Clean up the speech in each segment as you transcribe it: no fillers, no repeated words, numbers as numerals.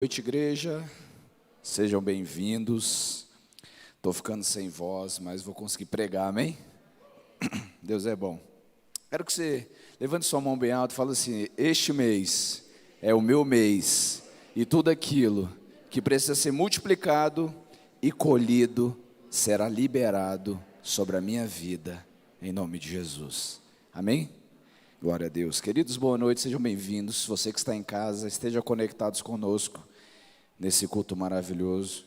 Boa noite, igreja, sejam bem-vindos. Estou ficando sem voz, mas vou conseguir pregar, amém? Deus é bom. Quero que você levante sua mão bem alta e fale assim: este mês é o meu mês, e tudo aquilo que precisa ser multiplicado e colhido será liberado sobre a minha vida, em nome de Jesus, amém? Glória a Deus. Queridos, boa noite, sejam bem-vindos. Você que está em casa, esteja conectados conosco nesse culto maravilhoso.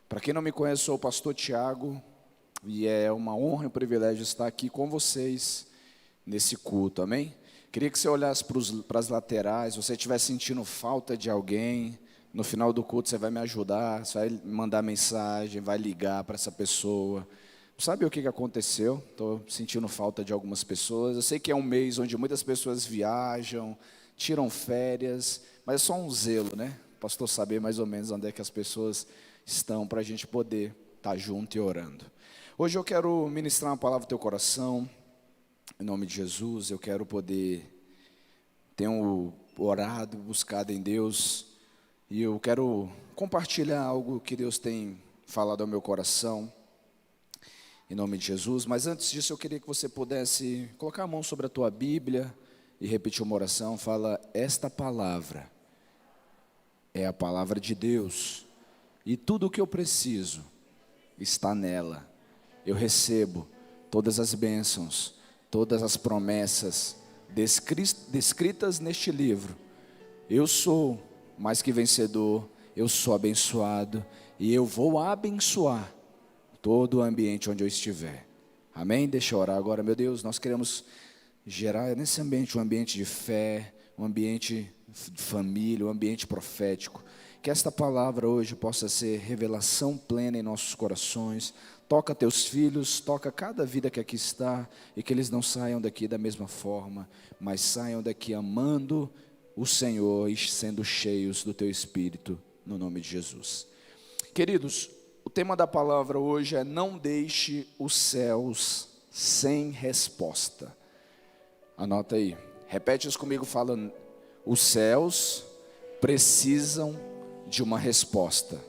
Para quem não me conhece, sou o pastor Tiago, e é uma honra e um privilégio estar aqui com vocês nesse culto, amém? Queria que você olhasse para as laterais, se você estiver sentindo falta de alguém, no final do culto você vai me ajudar, você vai mandar mensagem, vai ligar para essa pessoa. Sabe o que aconteceu? Estou sentindo falta de algumas pessoas. Eu sei que é um mês onde muitas pessoas viajam, tiram férias, mas é só um zelo, né? Pastor saber mais ou menos onde é que as pessoas estão, para a gente poder estar junto e orando. Hoje eu quero ministrar uma palavra no teu coração, em nome de Jesus. Eu quero poder, tenho orado, buscado em Deus, e eu quero compartilhar algo que Deus tem falado ao meu coração, em nome de Jesus. Mas antes disso eu queria que você pudesse colocar a mão sobre a tua Bíblia e repetir uma oração. Fala: esta palavra é a palavra de Deus, e tudo o que eu preciso está nela. Eu recebo todas as bênçãos, todas as promessas descritas neste livro. Eu sou mais que vencedor, eu sou abençoado, e eu vou abençoar todo o ambiente onde eu estiver, amém? Deixa eu orar agora. Meu Deus, nós queremos gerar nesse ambiente um ambiente de fé, um ambiente de família, um ambiente profético. Que esta palavra hoje possa ser revelação plena em nossos corações. Toca teus filhos, toca cada vida que aqui está, e que eles não saiam daqui da mesma forma, mas saiam daqui amando o Senhor e sendo cheios do teu Espírito, no nome de Jesus. Queridos, o tema da palavra hoje é: não deixe os céus sem resposta. Anota aí, repete isso comigo, fala: os céus precisam de uma resposta.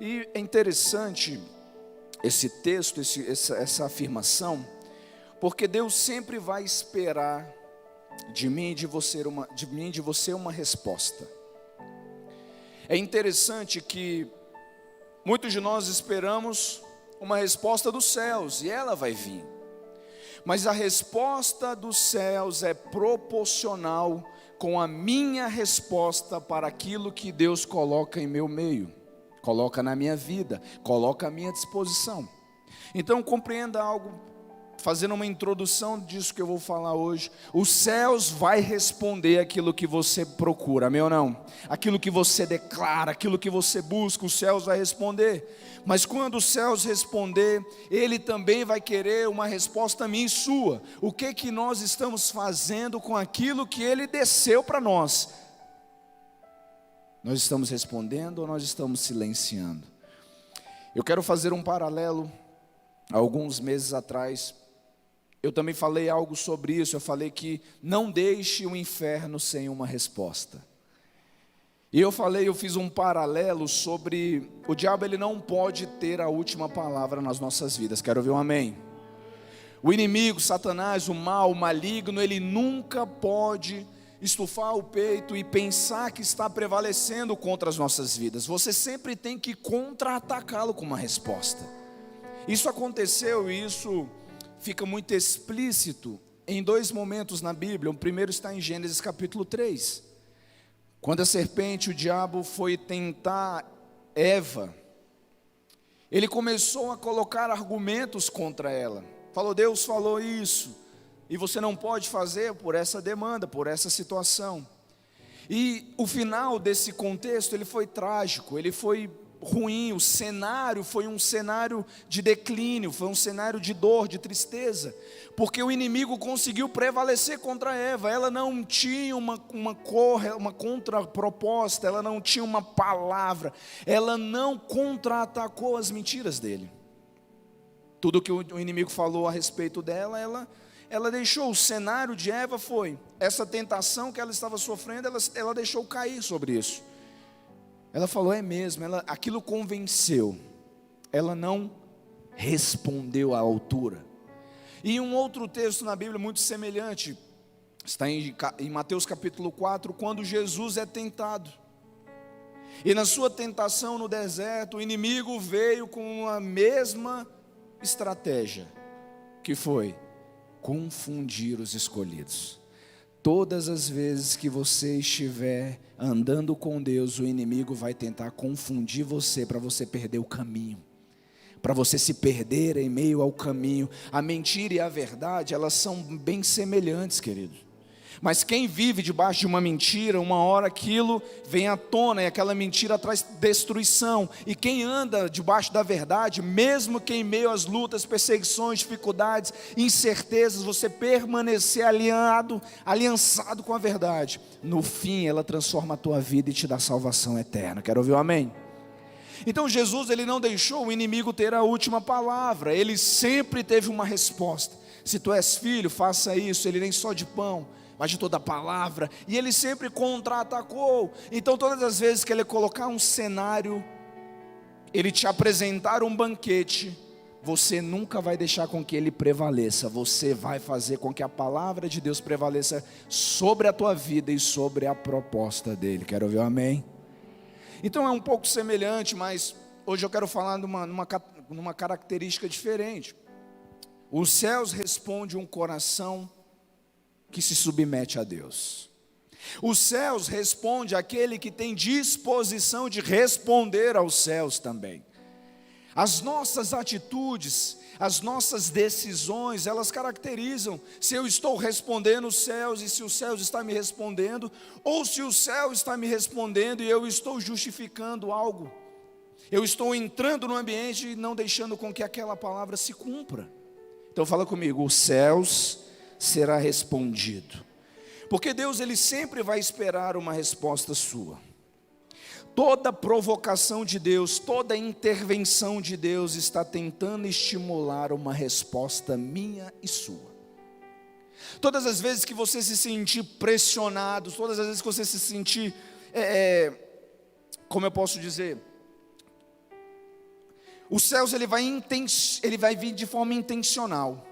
E é interessante esse texto, essa afirmação, porque Deus sempre vai esperar de mim e de você uma resposta. É interessante que muitos de nós esperamos uma resposta dos céus, e ela vai vir. Mas a resposta dos céus é proporcional com a minha resposta para aquilo que Deus coloca em meu meio, coloca na minha vida, coloca à minha disposição. Então compreenda algo, fazendo uma introdução disso que eu vou falar hoje. Os céus vai responder aquilo que você procura, amém ou não? Aquilo que você declara, aquilo que você busca, os céus vai responder. Mas quando os céus responder, Ele também vai querer uma resposta minha e sua. O que nós estamos fazendo com aquilo que Ele desceu para nós? Nós estamos respondendo ou nós estamos silenciando? Eu quero fazer um paralelo. Alguns meses atrás, eu também falei algo sobre isso. Eu falei que não deixe o inferno sem uma resposta. E eu fiz um paralelo sobre o diabo. Ele não pode ter a última palavra nas nossas vidas. Quero ouvir um amém. O inimigo, Satanás, o mal, o maligno, ele nunca pode estufar o peito e pensar que está prevalecendo contra as nossas vidas. Você sempre tem que contra-atacá-lo com uma resposta. Isso aconteceu, e isso fica muito explícito em dois momentos na Bíblia. O primeiro está em Gênesis capítulo 3. Quando a serpente, o diabo, foi tentar Eva, ele começou a colocar argumentos contra ela. Falou: Deus falou isso, e você não pode fazer por essa demanda, por essa situação. E o final desse contexto, ele foi trágico, ele foi ruim. O cenário foi um cenário de declínio, foi um cenário de dor, de tristeza, porque o inimigo conseguiu prevalecer contra Eva. Ela não tinha uma contraproposta, ela não tinha uma palavra, ela não contra-atacou as mentiras dele. Tudo que o inimigo falou a respeito dela, ela deixou. O cenário de Eva foi essa tentação que ela estava sofrendo, ela deixou cair sobre isso. Ela falou, é mesmo, aquilo convenceu. Ela não respondeu à altura. E um outro texto na Bíblia muito semelhante, está em Mateus capítulo 4, quando Jesus é tentado. E na sua tentação no deserto, o inimigo veio com a mesma estratégia, que foi confundir os escolhidos. Todas as vezes que você estiver andando com Deus, o inimigo vai tentar confundir você para você perder o caminho, para você se perder em meio ao caminho. A mentira e a verdade, elas são bem semelhantes, queridos. Mas quem vive debaixo de uma mentira, uma hora aquilo vem à tona e aquela mentira traz destruição. E quem anda debaixo da verdade, mesmo que em meio às lutas, perseguições, dificuldades, incertezas, você permanecer aliançado com a verdade, no fim ela transforma a tua vida e te dá salvação eterna. Quero ouvir um amém? Então Jesus, ele não deixou o inimigo ter a última palavra, ele sempre teve uma resposta. Se tu és filho, faça isso. Ele nem só de pão, mas de toda a palavra. E ele sempre contra-atacou. Então todas as vezes que ele colocar um cenário, ele te apresentar um banquete, você nunca vai deixar com que ele prevaleça. Você vai fazer com que a palavra de Deus prevaleça sobre a tua vida e sobre a proposta dele. Quero ouvir um amém? Então é um pouco semelhante, mas hoje eu quero falar numa característica diferente. Os céus respondem um coração que se submete a Deus. Os céus respondem àquele que tem disposição de responder aos céus também. As nossas atitudes, as nossas decisões, elas caracterizam se eu estou respondendo os céus e se o céu está me respondendo, ou se o céu está me respondendo e eu estou justificando algo. Eu estou entrando no ambiente e não deixando com que aquela palavra se cumpra. Então fala comigo, os céus será respondido. Porque Deus, ele sempre vai esperar uma resposta sua. Toda provocação de Deus, toda intervenção de Deus está tentando estimular uma resposta minha e sua. Todas as vezes que você se sentir pressionado, todas as vezes que você se sentir, como eu posso dizer, os céus ele vai vir de forma intencional.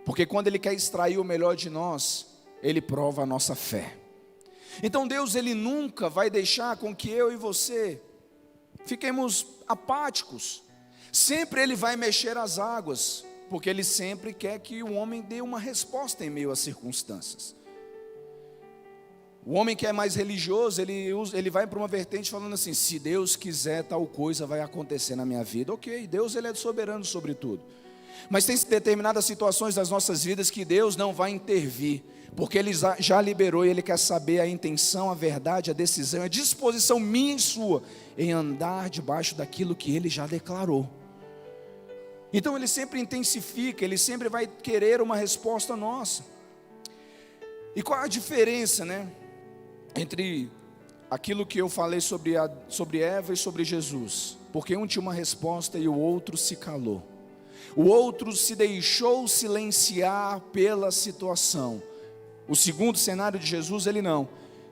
Porque quando ele quer extrair o melhor de nós, ele prova a nossa fé. Então Deus, ele nunca vai deixar com que eu e você fiquemos apáticos. Sempre ele vai mexer as águas, porque ele sempre quer que o homem dê uma resposta em meio às circunstâncias. O homem que é mais religioso, ele vai para uma vertente falando assim, se Deus quiser tal coisa vai acontecer na minha vida. Ok, Deus ele é soberano sobre tudo. Mas tem determinadas situações das nossas vidas que Deus não vai intervir, porque Ele já liberou e Ele quer saber a intenção, a verdade, a decisão, a disposição minha e sua em andar debaixo daquilo que Ele já declarou. Então Ele sempre intensifica, Ele sempre vai querer uma resposta nossa. E qual a diferença, entre aquilo que eu falei sobre Eva e sobre Jesus? Porque um tinha uma resposta e o outro se calou. O outro se deixou silenciar pela situação. O segundo cenário de Jesus, ele não.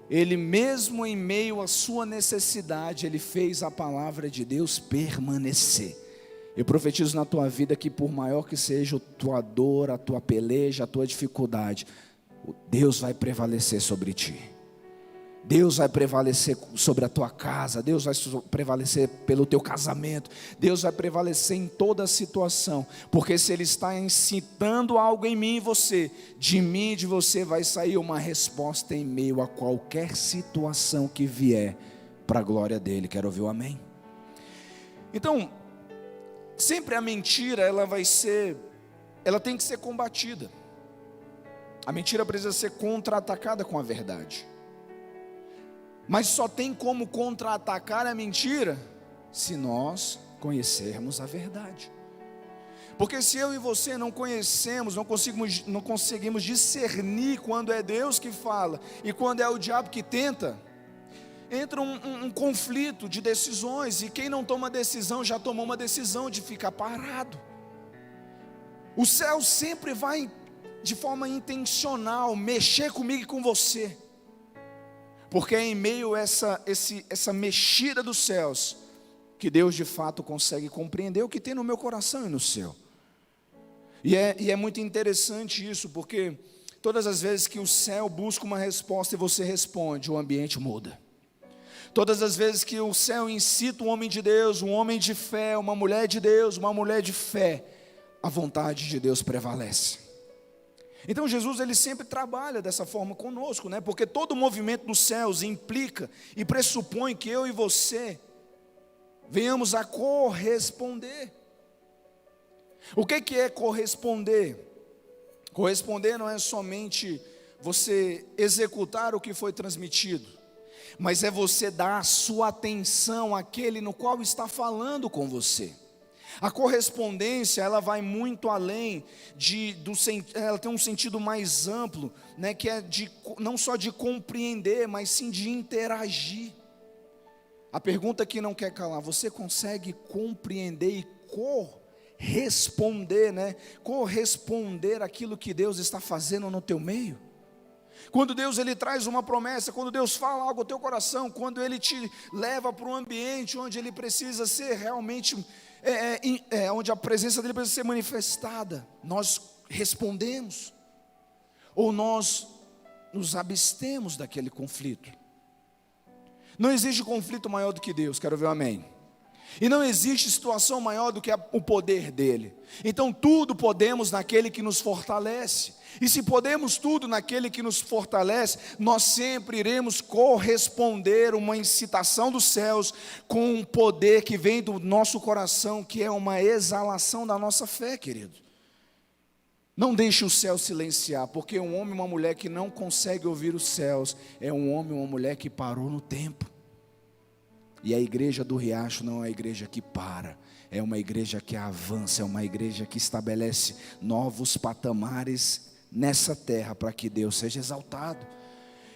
Ele mesmo em meio à sua necessidade, ele fez a palavra de Deus permanecer. Eu profetizo na tua vida que por maior que seja a tua dor, a tua peleja, a tua dificuldade, Deus vai prevalecer sobre ti. Deus vai prevalecer sobre a tua casa, Deus vai prevalecer pelo teu casamento, Deus vai prevalecer em toda a situação, porque se Ele está incitando algo em mim e você, de mim e de você vai sair uma resposta em meio a qualquer situação que vier, para a glória dEle. Quero ouvir o amém? Então, sempre a mentira, ela tem que ser combatida. A mentira precisa ser contra-atacada com a verdade. Mas só tem como contra-atacar a mentira se nós conhecermos a verdade. Porque se eu e você não conhecemos, não conseguimos discernir quando é Deus que fala e quando é o diabo que tenta, entra um conflito de decisões, e quem não toma decisão já tomou uma decisão de ficar parado. O céu sempre vai de forma intencional mexer comigo e com você, Porque é em meio a essa mexida dos céus que Deus de fato consegue compreender o que tem no meu coração e no seu. E é muito interessante isso, porque todas as vezes que o céu busca uma resposta e você responde, o ambiente muda. Todas as vezes que o céu incita um homem de Deus, um homem de fé, uma mulher de Deus, uma mulher de fé, a vontade de Deus prevalece. Então Jesus, ele sempre trabalha dessa forma conosco, né? Porque todo o movimento dos céus implica e pressupõe que eu e você venhamos a corresponder. O que é corresponder? Corresponder não é somente você executar o que foi transmitido, mas é você dar a sua atenção àquele no qual está falando com você. A correspondência, ela vai muito além ela tem um sentido mais amplo, né, que é não só de compreender, mas sim de interagir. A pergunta que não quer calar: você consegue compreender e corresponder, né? Corresponder àquilo que Deus está fazendo no teu meio? Quando Deus, ele traz uma promessa, quando Deus fala algo ao teu coração, quando Ele te leva para um ambiente onde Ele precisa ser realmente, onde a presença dEle precisa ser manifestada, nós respondemos, ou nós nos abstemos daquele conflito? Não existe conflito maior do que Deus, quero ver um amém. E não existe situação maior do que o poder dEle. Então tudo podemos naquele que nos fortalece. E se podemos tudo naquele que nos fortalece, nós sempre iremos corresponder uma incitação dos céus com um poder que vem do nosso coração, que é uma exalação da nossa fé, querido. Não deixe o céu silenciar, porque um homem e uma mulher que não consegue ouvir os céus é um homem e uma mulher que parou no tempo. E a igreja do Riacho não é uma igreja que para, é uma igreja que avança, é uma igreja que estabelece novos patamares nessa terra para que Deus seja exaltado.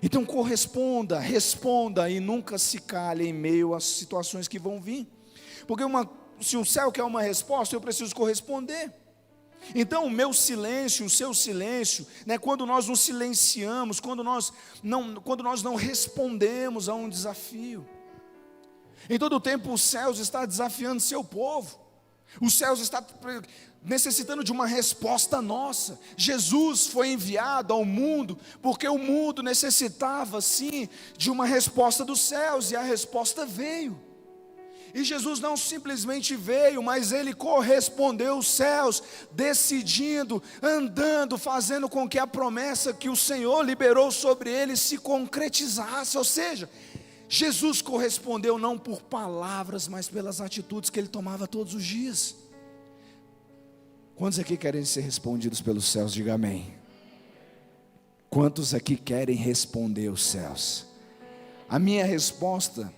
Então corresponda, responda e nunca se cale em meio às situações que vão vir. Porque se o céu quer uma resposta, eu preciso corresponder. Então o meu silêncio, o seu silêncio, né, quando nós nos silenciamos, quando nós não respondemos a um desafio. Em todo o tempo os céus estão desafiando seu povo. Os céus estão necessitando de uma resposta nossa. Jesus foi enviado ao mundo porque o mundo necessitava sim de uma resposta dos céus, e a resposta veio. E Jesus não simplesmente veio, mas Ele correspondeu aos céus, decidindo, andando, fazendo com que a promessa que o Senhor liberou sobre Ele se concretizasse. Ou seja, Jesus correspondeu não por palavras, mas pelas atitudes que Ele tomava todos os dias. Quantos aqui querem ser respondidos pelos céus? Diga amém. Quantos aqui querem responder os céus? A minha resposta,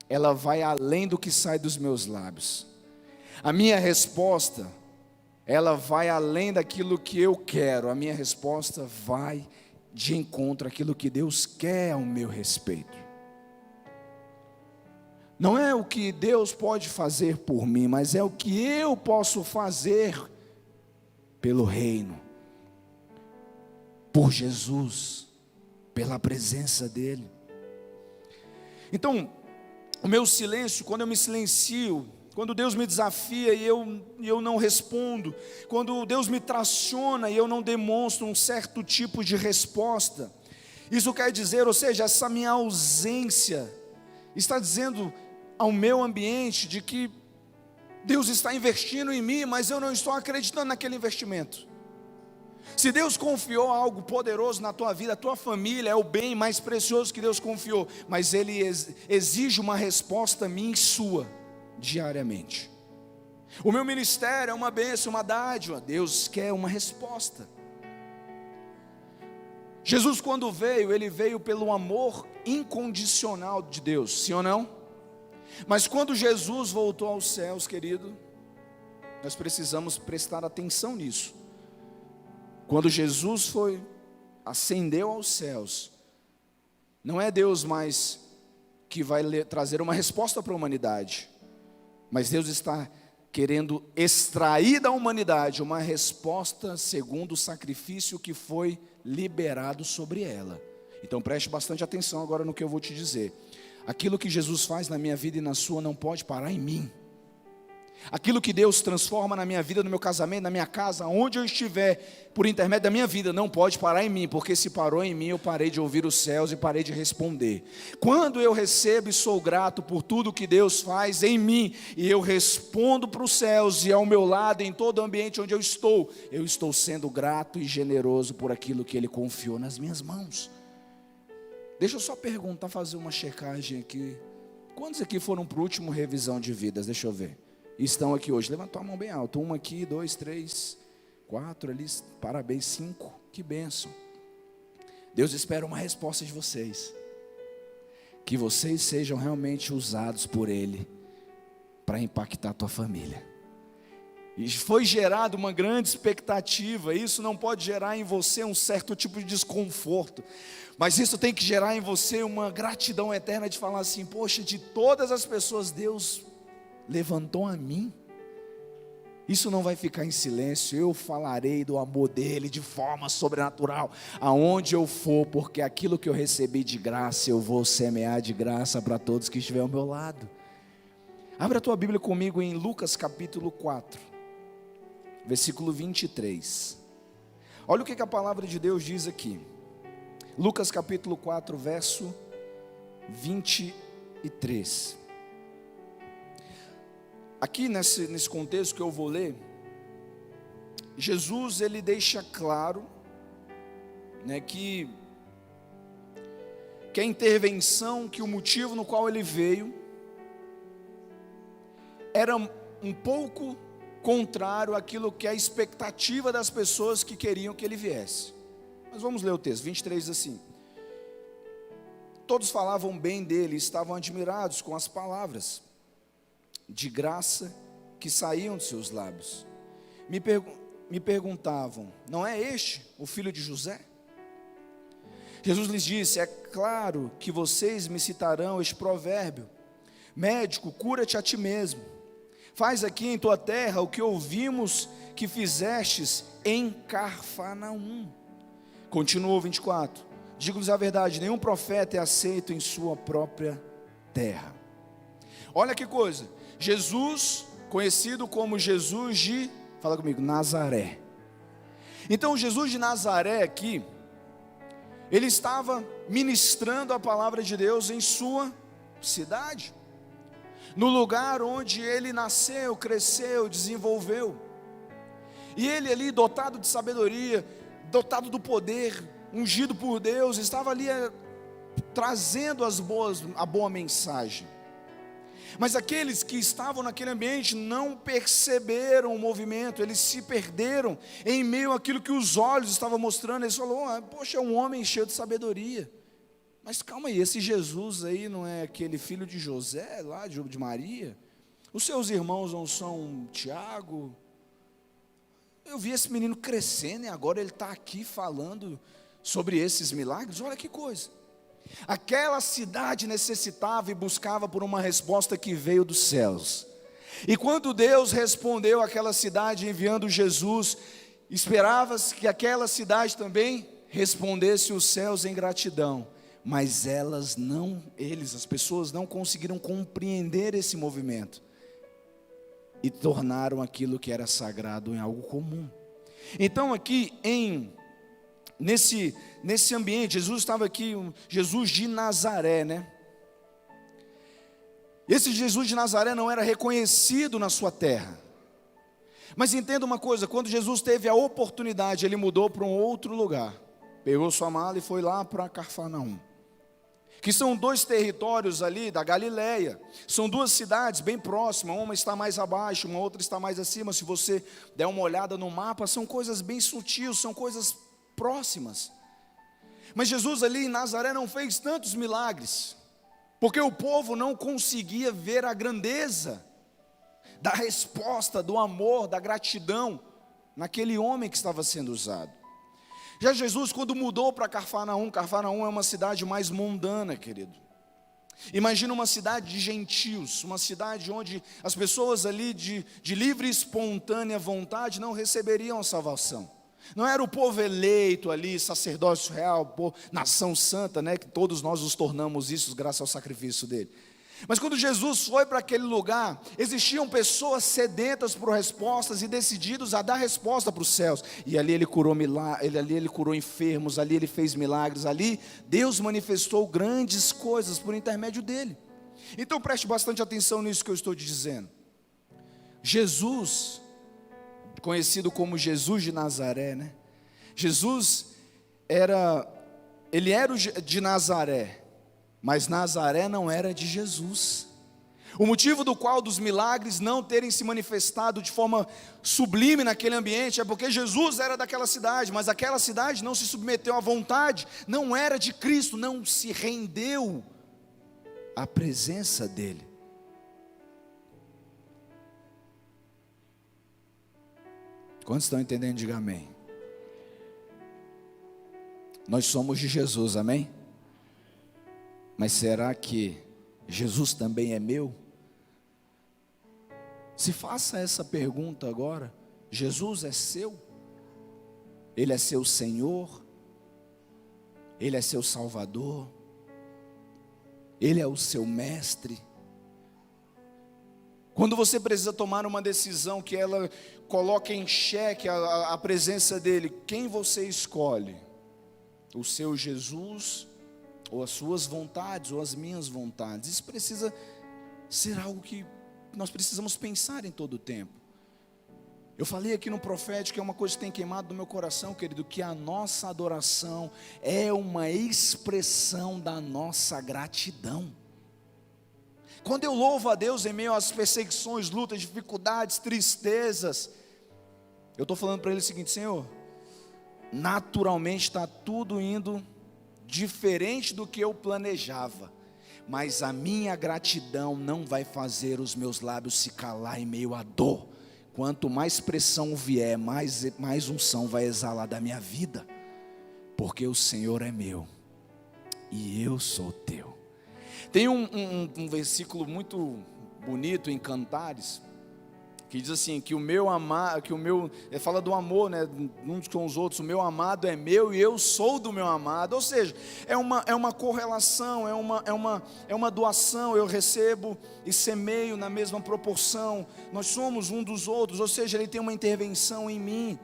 ela vai além do que sai dos meus lábios. A minha resposta, ela vai além daquilo que eu quero. A minha resposta vai de encontro àquilo que Deus quer ao meu respeito. Não é o que Deus pode fazer por mim, mas é o que eu posso fazer pelo reino, por Jesus, pela presença dEle. Então, o meu silêncio, quando eu me silencio, quando Deus me desafia e eu não respondo, quando Deus me traciona e eu não demonstro um certo tipo de resposta, isso quer dizer, ou seja, essa minha ausência está dizendo ao meu ambiente de que Deus está investindo em mim, mas eu não estou acreditando naquele investimento. Se Deus confiou algo poderoso na tua vida, a tua família é o bem mais precioso que Deus confiou, mas Ele exige uma resposta minha e sua, diariamente. O meu ministério é uma bênção, uma dádiva, Deus quer uma resposta. Jesus, quando veio, Ele veio pelo amor incondicional de Deus, sim ou não? Mas quando Jesus voltou aos céus, querido, nós precisamos prestar atenção nisso. Quando Jesus ascendeu aos céus, não é Deus mais que vai trazer uma resposta para a humanidade, mas Deus está querendo extrair da humanidade uma resposta segundo o sacrifício que foi liberado sobre ela. Então preste bastante atenção agora no que eu vou te dizer. Aquilo que Jesus faz na minha vida e na sua não pode parar em mim. Aquilo que Deus transforma na minha vida, no meu casamento, na minha casa, onde eu estiver, por intermédio da minha vida, não pode parar em mim, porque se parou em mim, eu parei de ouvir os céus e parei de responder. Quando eu recebo e sou grato por tudo que Deus faz em mim, e eu respondo para os céus e ao meu lado, em todo o ambiente onde eu estou sendo grato e generoso por aquilo que Ele confiou nas minhas mãos. Deixa eu só perguntar, fazer uma checagem aqui. Quantos aqui foram para o último revisão de vidas? Deixa eu ver. Estão aqui hoje, levanta a mão bem alto, 1 aqui, 2, 3, 4 ali, parabéns, 5, que bênção. Deus espera uma resposta de vocês, que vocês sejam realmente usados por Ele, para impactar a tua família. E foi gerada uma grande expectativa, isso não pode gerar em você um certo tipo de desconforto, mas isso tem que gerar em você uma gratidão eterna de falar assim, poxa, de todas as pessoas Deus levantou a mim. Isso não vai ficar em silêncio. Eu falarei do amor dele de forma sobrenatural aonde eu for, porque aquilo que eu recebi de graça eu vou semear de graça para todos que estiverem ao meu lado. Abra a tua Bíblia comigo em Lucas capítulo 4, versículo 23. Olha o que a palavra de Deus diz aqui. Lucas capítulo 4, verso 23. Aqui nesse contexto que eu vou ler, Jesus ele deixa claro, né, que a intervenção, que o motivo no qual ele veio era um pouco contrário àquilo que é a expectativa das pessoas que queriam que ele viesse. Mas vamos ler o texto, 23 diz assim: todos falavam bem dele e estavam admirados com as palavras de graça que saíam de seus lábios. Me perguntavam, não é este o filho de José? Jesus lhes disse, é claro que vocês me citarão este provérbio, médico, cura-te a ti mesmo, faz aqui em tua terra o que ouvimos que fizestes em Cafarnaum. Continuou 24, digo-lhes a verdade, nenhum profeta é aceito em sua própria terra. Olha que coisa, Jesus, conhecido como Jesus de, fala comigo, Nazaré. Então Jesus de Nazaré aqui, ele estava ministrando a palavra de Deus em sua cidade, no lugar onde ele nasceu, cresceu, desenvolveu. E ele ali, dotado de sabedoria, dotado do poder, ungido por Deus, estava ali trazendo a boa mensagem. Mas aqueles que estavam naquele ambiente não perceberam o movimento, eles se perderam em meio àquilo que os olhos estavam mostrando. Eles falaram, poxa, é um homem cheio de sabedoria. Mas calma aí, esse Jesus aí não é aquele filho de José, lá de Maria? Os seus irmãos não são Tiago? Eu vi esse menino crescendo e agora ele está aqui falando sobre esses milagres, olha que coisa. Aquela cidade necessitava e buscava por uma resposta que veio dos céus. E quando Deus respondeu àquela cidade enviando Jesus, esperava-se que aquela cidade também respondesse os céus em gratidão. Mas as pessoas não conseguiram compreender esse movimento e tornaram aquilo que era sagrado em algo comum. Então aqui nesse ambiente, Jesus estava aqui, Jesus de Nazaré, né? Esse Jesus de Nazaré não era reconhecido na sua terra. Mas entenda uma coisa, quando Jesus teve a oportunidade, ele mudou para um outro lugar. Pegou sua mala e foi lá para Cafarnaum, que são 2 territórios ali da Galileia. São 2 cidades bem próximas, uma está mais abaixo, uma outra está mais acima. Se você der uma olhada no mapa, são coisas bem sutis, são coisas próximas. Mas Jesus ali em Nazaré não fez tantos milagres, porque o povo não conseguia ver a grandeza da resposta, do amor, da gratidão naquele homem que estava sendo usado. Já Jesus, quando mudou para Cafarnaum é uma cidade mais mundana, querido. Imagina uma cidade de gentios, uma cidade onde as pessoas ali de livre e espontânea vontade não receberiam a salvação. Não era o povo eleito ali, sacerdócio real, nação santa, né? Que todos nós nos tornamos isso graças ao sacrifício dele. Mas quando Jesus foi para aquele lugar, existiam pessoas sedentas por respostas e decididos a dar resposta para os céus. E ali ele curou ali ele curou enfermos, ali ele fez milagres, ali Deus manifestou grandes coisas por intermédio dele. Então preste bastante atenção nisso que eu estou te dizendo. Jesus, conhecido como Jesus de Nazaré, né? Jesus ele era de Nazaré, mas Nazaré não era de Jesus. O motivo do qual dos milagres não terem se manifestado de forma sublime naquele ambiente é porque Jesus era daquela cidade, mas aquela cidade não se submeteu à vontade, não era de Cristo, não se rendeu à presença dele. Quantos estão entendendo? Diga amém. Nós somos de Jesus, amém? Mas será que Jesus também é meu? Se faça essa pergunta agora. Jesus é seu? Ele é seu Senhor? Ele é seu Salvador? Ele é o seu Mestre? Quando você precisa tomar uma decisão que ela coloca em xeque a presença dele, quem você escolhe? O seu Jesus ou as suas vontades, ou as minhas vontades? Isso precisa ser algo que nós precisamos pensar em todo o tempo. Eu falei aqui no profético, que é uma coisa que tem queimado no meu coração, querido, que a nossa adoração é uma expressão da nossa gratidão. Quando eu louvo a Deus em meio às perseguições, lutas, dificuldades, tristezas, eu estou falando para Ele o seguinte: Senhor, naturalmente está tudo indo diferente do que eu planejava, mas a minha gratidão não vai fazer os meus lábios se calar em meio à dor. Quanto mais pressão vier, mais unção vai exalar da minha vida, porque o Senhor é meu e eu sou teu. Tem um versículo muito bonito em Cantares, que diz assim, que o meu amado, fala do amor, né, uns com os outros. O meu amado é meu e eu sou do meu amado. Ou seja, é uma correlação, é uma doação. Eu recebo e semeio na mesma proporção. Nós somos um dos outros. Ou seja, ele tem uma intervenção em mim.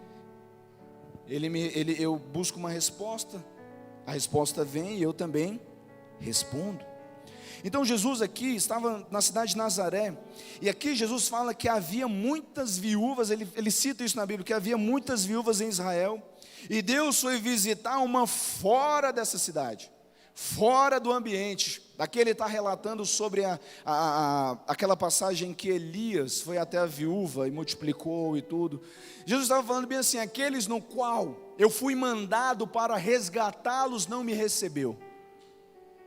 Eu busco uma resposta, a resposta vem e eu também respondo. Então Jesus aqui estava na cidade de Nazaré, e aqui Jesus fala que havia muitas viúvas, ele cita isso na Bíblia, que havia muitas viúvas em Israel, e Deus foi visitar uma fora dessa cidade, fora do ambiente. Aqui ele está relatando sobre aquela passagem que Elias foi até a viúva e multiplicou e tudo. Jesus estava falando bem assim: aqueles no qual eu fui mandado para resgatá-los não me recebeu.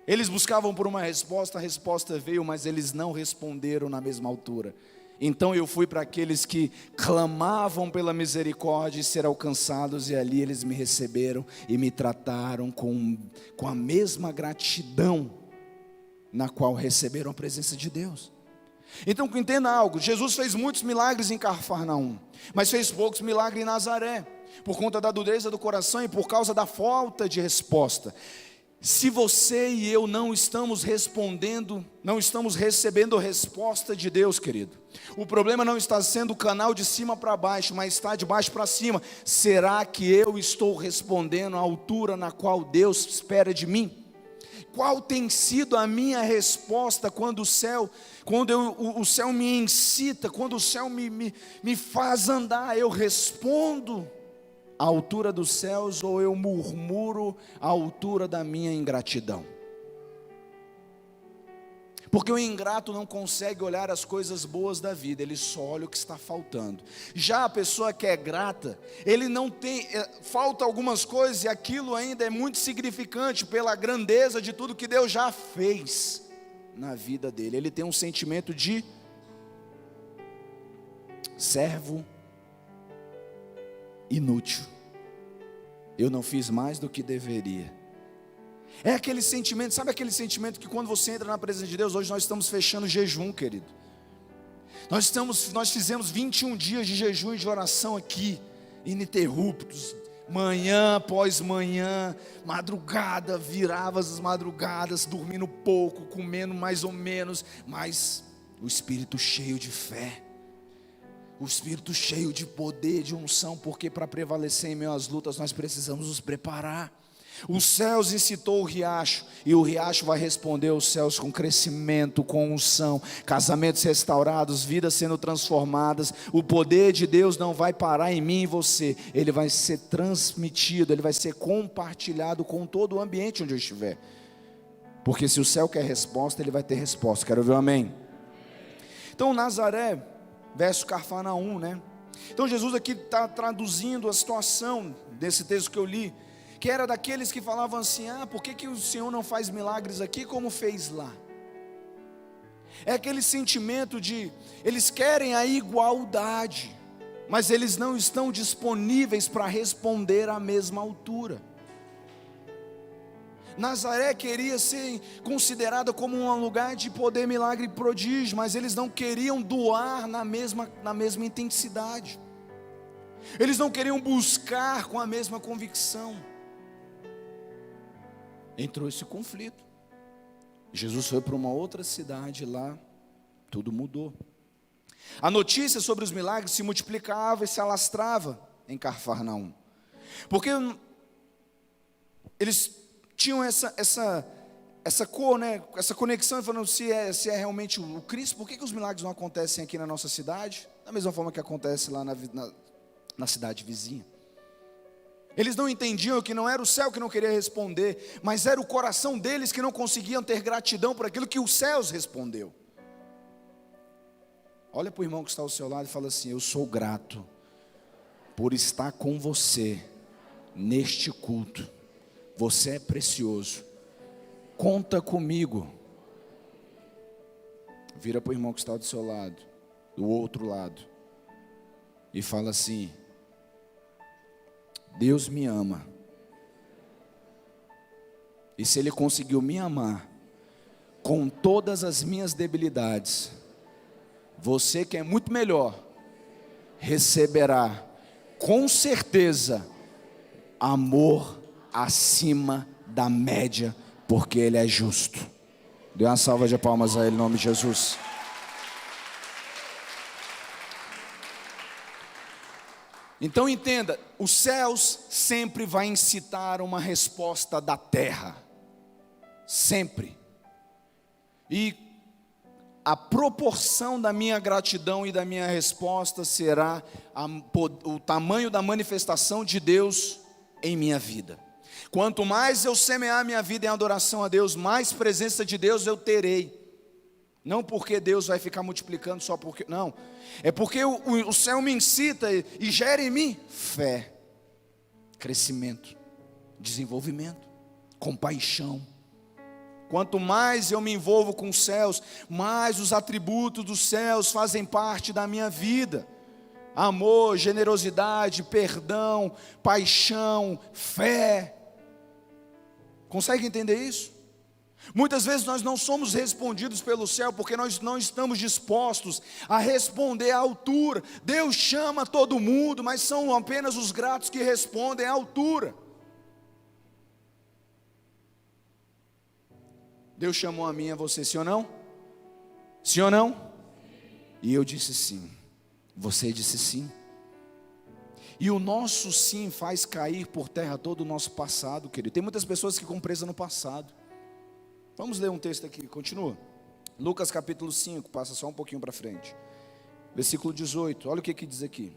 Eles buscavam por uma resposta, a resposta veio, mas eles não responderam na mesma altura. Então eu fui para aqueles que clamavam pela misericórdia e ser alcançados, e ali eles me receberam e me trataram com a mesma gratidão na qual receberam a presença de Deus. Então entenda algo: Jesus fez muitos milagres em Cafarnaum, mas fez poucos milagres em Nazaré, por conta da dureza do coração e por causa da falta de resposta. Se você e eu não estamos respondendo, não estamos recebendo a resposta de Deus, querido, o problema não está sendo o canal de cima para baixo, mas está de baixo para cima. Será que eu estou respondendo à altura na qual Deus espera de mim? Qual tem sido a minha resposta quando o céu me incita, quando o céu me faz andar? Eu respondo à altura dos céus, ou eu murmuro à altura da minha ingratidão? Porque o ingrato não consegue olhar as coisas boas da vida, ele só olha o que está faltando. Já a pessoa que é grata, ele não tem, falta algumas coisas, e aquilo ainda é muito significante pela grandeza de tudo que Deus já fez na vida dele. Ele tem um sentimento de servo inútil. Eu não fiz mais do que deveria. É aquele sentimento, sabe aquele sentimento que quando você entra na presença de Deus? Hoje nós estamos fechando jejum, querido. Nós fizemos 21 dias de jejum e de oração aqui, ininterruptos, manhã após manhã, madrugada, virava as madrugadas, dormindo pouco, comendo mais ou menos, mas o espírito cheio de fé, o espírito cheio de poder, de unção, porque para prevalecer em meio às lutas nós precisamos nos preparar. Os céus incitou o riacho, e o riacho vai responder aos céus com crescimento, com unção, casamentos restaurados, vidas sendo transformadas. O poder de Deus não vai parar em mim e você, ele vai ser transmitido, ele vai ser compartilhado com todo o ambiente onde eu estiver, porque se o céu quer resposta, ele vai ter resposta. Quero ouvir um amém? Então Nazaré versus Cafarnaum, né? Então Jesus aqui está traduzindo a situação desse texto que eu li, que era daqueles que falavam assim: por que o Senhor não faz milagres aqui como fez lá? É aquele sentimento de, eles querem a igualdade, mas eles não estão disponíveis para responder à mesma altura. Nazaré queria ser considerada como um lugar de poder, milagre e prodígio, mas eles não queriam doar na mesma intensidade, eles não queriam buscar com a mesma convicção. Entrou esse conflito. Jesus foi para uma outra cidade, lá tudo mudou. A notícia sobre os milagres se multiplicava e se alastrava em Cafarnaum, porque eles tinham essa cor, né? Essa conexão, falando se é realmente o Cristo. Por que os milagres não acontecem aqui na nossa cidade, da mesma forma que acontece lá na cidade vizinha? Eles não entendiam que não era o céu que não queria responder, mas era o coração deles que não conseguiam ter gratidão por aquilo que os céus respondeu. Olha para o irmão que está ao seu lado e fala assim: eu sou grato por estar com você neste culto. Você é precioso, conta comigo. Vira para o irmão que está do seu lado, do outro lado, e fala assim: Deus me ama, e se Ele conseguiu me amar com todas as minhas debilidades, você que é muito melhor, receberá com certeza amor acima da média, porque Ele é justo. Dê uma salva de palmas a Ele em nome de Jesus. Então entenda, os céus sempre vai incitar uma resposta da terra, sempre. E a proporção da minha gratidão e da minha resposta será o tamanho da manifestação de Deus em minha vida. Quanto mais eu semear minha vida em adoração a Deus, mais presença de Deus eu terei. Não porque Deus vai ficar multiplicando só porque, não. É porque o céu me incita e gera em mim fé, crescimento, desenvolvimento, compaixão. Quanto mais eu me envolvo com os céus, mais os atributos dos céus fazem parte da minha vida. Amor, generosidade, perdão, paixão, fé. Consegue entender isso? Muitas vezes nós não somos respondidos pelo céu porque nós não estamos dispostos a responder à altura. Deus chama todo mundo, mas são apenas os gratos que respondem à altura. Deus chamou a mim e a você, sim ou não? Sim ou não? E eu disse sim. Você disse sim. E o nosso sim faz cair por terra todo o nosso passado, querido. Tem muitas pessoas que ficam presas no passado. Vamos ler um texto aqui, continua. Lucas capítulo 5, passa só um pouquinho para frente. Versículo 18, olha o que diz aqui.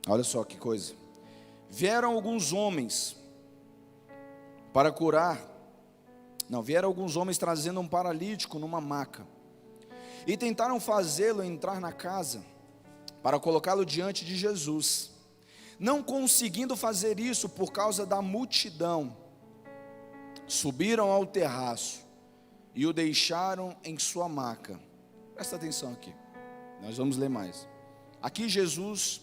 Olha só que coisa. Vieram alguns homens trazendo um paralítico numa maca. E tentaram fazê-lo entrar na casa para colocá-lo diante de Jesus. Não conseguindo fazer isso por causa da multidão, subiram ao terraço e o deixaram em sua maca. Presta atenção aqui, nós vamos ler mais. Aqui Jesus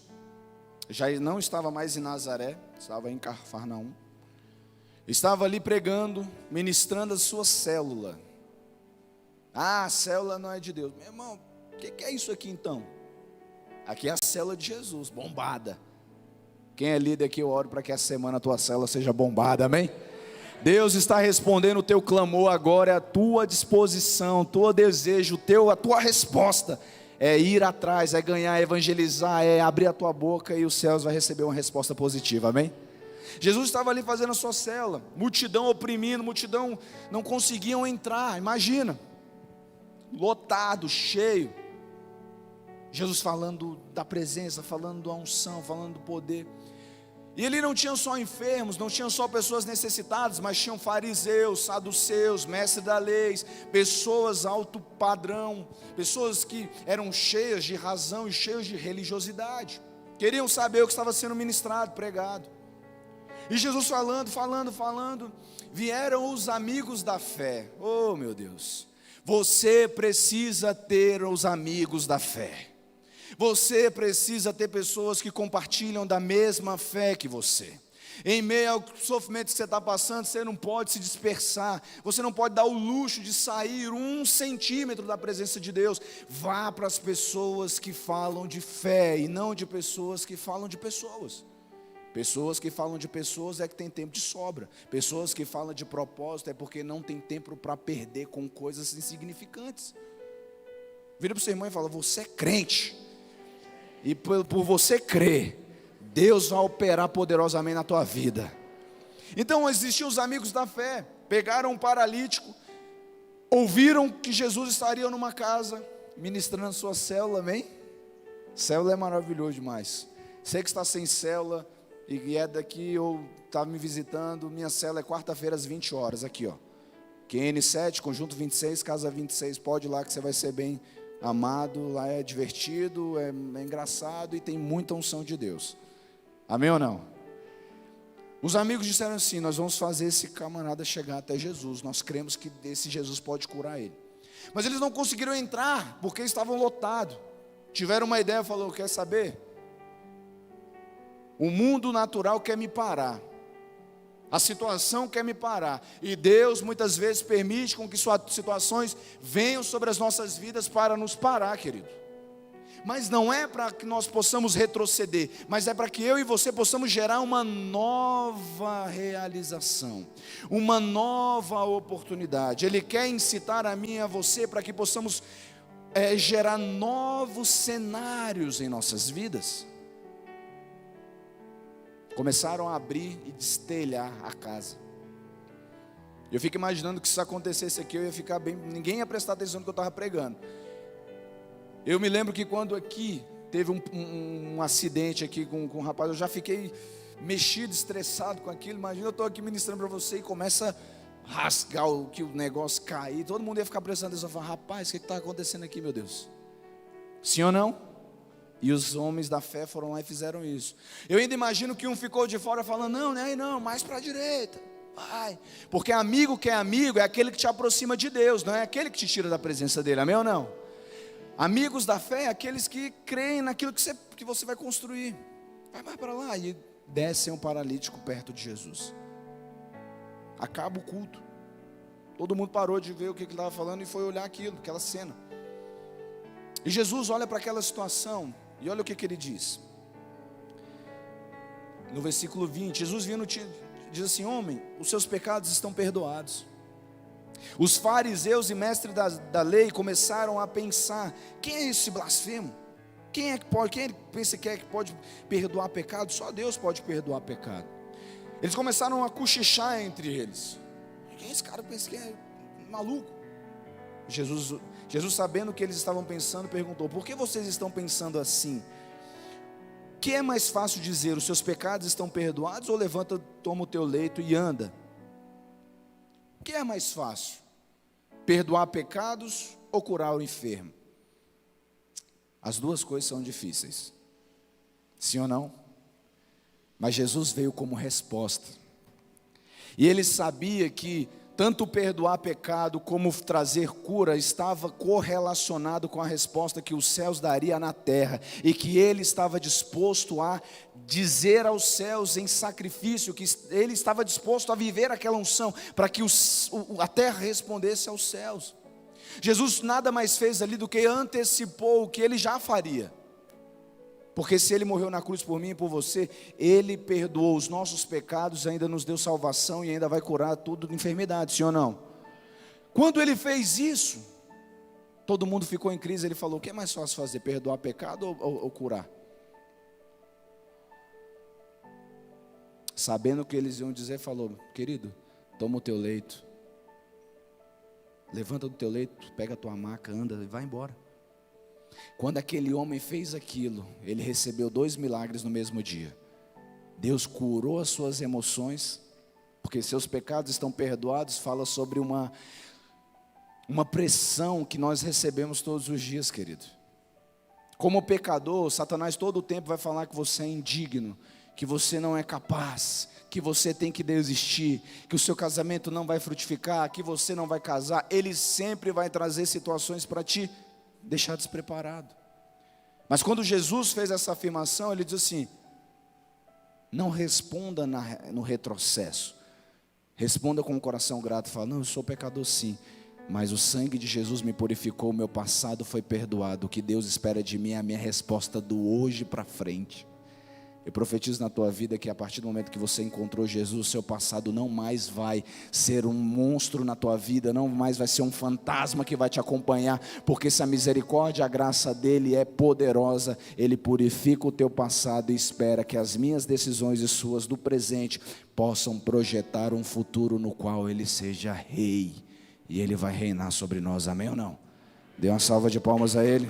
já não estava mais em Nazaré, estava em Cafarnaum. Estava ali pregando, ministrando a sua célula. A célula não é de Deus. Meu irmão, O que é isso aqui então? Aqui é a célula de Jesus, bombada. Quem é líder aqui, eu oro para que essa semana a tua célula seja bombada, amém? Deus está respondendo o teu clamor agora, é a tua disposição, o teu desejo, a tua resposta é ir atrás, é ganhar, é evangelizar, é abrir a tua boca e os céus vai receber uma resposta positiva, amém? Jesus estava ali fazendo a sua célula, multidão oprimindo, multidão não conseguiam entrar, imagina, lotado, cheio, Jesus falando da presença, falando da unção, falando do poder. E ali não tinham só enfermos, não tinham só pessoas necessitadas, mas tinham fariseus, saduceus, mestres da lei, pessoas alto padrão, pessoas que eram cheias de razão e cheias de religiosidade, queriam saber o que estava sendo ministrado, pregado. E Jesus falando, vieram os amigos da fé. Oh meu Deus, você precisa ter os amigos da fé. Você precisa ter pessoas que compartilham da mesma fé que você. Em meio ao sofrimento que você está passando, você não pode se dispersar. Você não pode dar o luxo de sair 1 centímetro da presença de Deus. Vá para as pessoas que falam de fé e não de pessoas que falam de pessoas. Pessoas que falam de pessoas é que tem tempo de sobra. Pessoas que falam de propósito é porque não tem tempo para perder com coisas insignificantes. Vira para o seu irmão e fala: você é crente. E por você crer, Deus vai operar poderosamente na tua vida. Então existiam os amigos da fé, pegaram um paralítico, ouviram que Jesus estaria numa casa, ministrando sua célula, amém? Célula é maravilhoso demais. Você que está sem célula, e é daqui ou está me visitando, minha célula é quarta-feira às 20 horas, aqui ó. QN7, Conjunto 26, Casa 26, pode ir lá que você vai ser bem amado, lá é divertido, é engraçado e tem muita unção de Deus, amém ou não? Os amigos disseram assim: nós vamos fazer esse camarada chegar até Jesus, nós cremos que esse Jesus pode curar ele. Mas eles não conseguiram entrar, porque estavam lotados. Tiveram uma ideia, falou: quer saber? O mundo natural quer me parar, a situação quer me parar, e Deus muitas vezes permite com que suas situações venham sobre as nossas vidas para nos parar, querido. Mas não é para que nós possamos retroceder, mas é para que eu e você possamos gerar uma nova realização, uma nova oportunidade. Ele quer incitar a mim e a você para que possamos gerar novos cenários em nossas vidas. Começaram a abrir e destelhar a casa. Eu fico imaginando que se isso acontecesse aqui, eu ia ficar bem, ninguém ia prestar atenção no que eu estava pregando. Eu me lembro que quando aqui teve um acidente aqui com um rapaz, eu já fiquei mexido, estressado com aquilo. Imagina, eu estou aqui ministrando para você e começa a rasgar o negócio cair, todo mundo ia ficar prestando atenção, falar: rapaz, o que está acontecendo aqui, meu Deus? Sim ou não? E os homens da fé foram lá e fizeram isso. Eu ainda imagino que um ficou de fora falando: não, não, mais para a direita, vai. Porque amigo que é amigo é aquele que te aproxima de Deus, não é aquele que te tira da presença dele, amém ou não? Amigos da fé é aqueles que creem naquilo que você vai construir. Vai para lá. E descem um paralítico perto de Jesus. Acaba o culto. Todo mundo parou de ver o que ele estava falando e foi olhar aquela cena. E Jesus olha para aquela situação e olha o que ele diz. No versículo 20, Jesus vindo diz assim: homem, os seus pecados estão perdoados. Os fariseus e mestres da lei começaram a pensar: quem é esse blasfemo? Quem ele pensa que pode perdoar pecado? Só Deus pode perdoar pecado. Eles começaram a cochichar entre eles: quem é esse cara? Pensa que é maluco. Jesus, sabendo o que eles estavam pensando, perguntou: por que vocês estão pensando assim? Que é mais fácil dizer: os seus pecados estão perdoados, ou levanta, toma o teu leito e anda? O que é mais fácil? Perdoar pecados ou curar o enfermo? As duas coisas são difíceis, sim ou não? Mas Jesus veio como resposta. E ele sabia que tanto perdoar pecado como trazer cura estava correlacionado com a resposta que os céus daria na terra, e que ele estava disposto a dizer aos céus em sacrifício, que ele estava disposto a viver aquela unção, para que a terra respondesse aos céus. Jesus nada mais fez ali do que antecipou o que ele já faria. Porque se ele morreu na cruz por mim e por você, ele perdoou os nossos pecados, ainda nos deu salvação e ainda vai curar tudo de enfermidade, sim ou não? Quando ele fez isso, todo mundo ficou em crise. Ele falou: o que é mais fácil fazer, perdoar pecado ou curar? Sabendo o que eles iam dizer, falou: querido, toma o teu leito, levanta do teu leito, pega a tua maca, anda e vai embora. Quando aquele homem fez aquilo, ele recebeu 2 milagres no mesmo dia. Deus curou as suas emoções, porque seus pecados estão perdoados. Fala sobre uma pressão que nós recebemos todos os dias, querido. Como pecador, Satanás todo o tempo vai falar que você é indigno, que você não é capaz, que você tem que desistir, que o seu casamento não vai frutificar, que você não vai casar. Ele sempre vai trazer situações para te deixar despreparado. Mas quando Jesus fez essa afirmação, ele diz assim: não responda no retrocesso, responda com o coração grato. Fala: não, eu sou pecador sim, mas o sangue de Jesus me purificou, o meu passado foi perdoado. O que Deus espera de mim é a minha resposta do hoje para frente. Eu profetizo na tua vida que a partir do momento que você encontrou Jesus, o seu passado não mais vai ser um monstro na tua vida, não mais vai ser um fantasma que vai te acompanhar, porque se a misericórdia e a graça dele é poderosa, ele purifica o teu passado e espera que as minhas decisões e suas do presente possam projetar um futuro no qual ele seja rei, e ele vai reinar sobre nós, amém ou não? Dê uma salva de palmas a ele.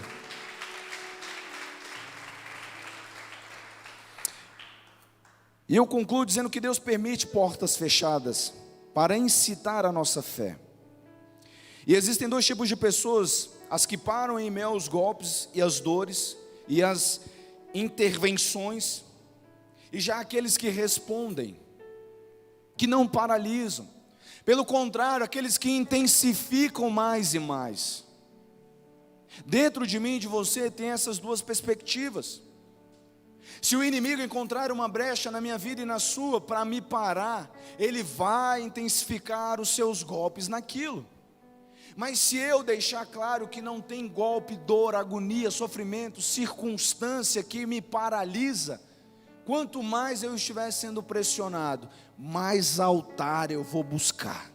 E eu concluo dizendo que Deus permite portas fechadas para incitar a nossa fé. E existem 2 tipos de pessoas: as que param em meio aos golpes e às dores e às intervenções, e já aqueles que respondem, que não paralisam. Pelo contrário, aqueles que intensificam mais e mais. Dentro de mim e de você tem essas 2 perspectivas. Se o inimigo encontrar uma brecha na minha vida e na sua para me parar, ele vai intensificar os seus golpes naquilo. Mas se eu deixar claro que não tem golpe, dor, agonia, sofrimento, circunstância que me paralisa, quanto mais eu estiver sendo pressionado, mais altar eu vou buscar,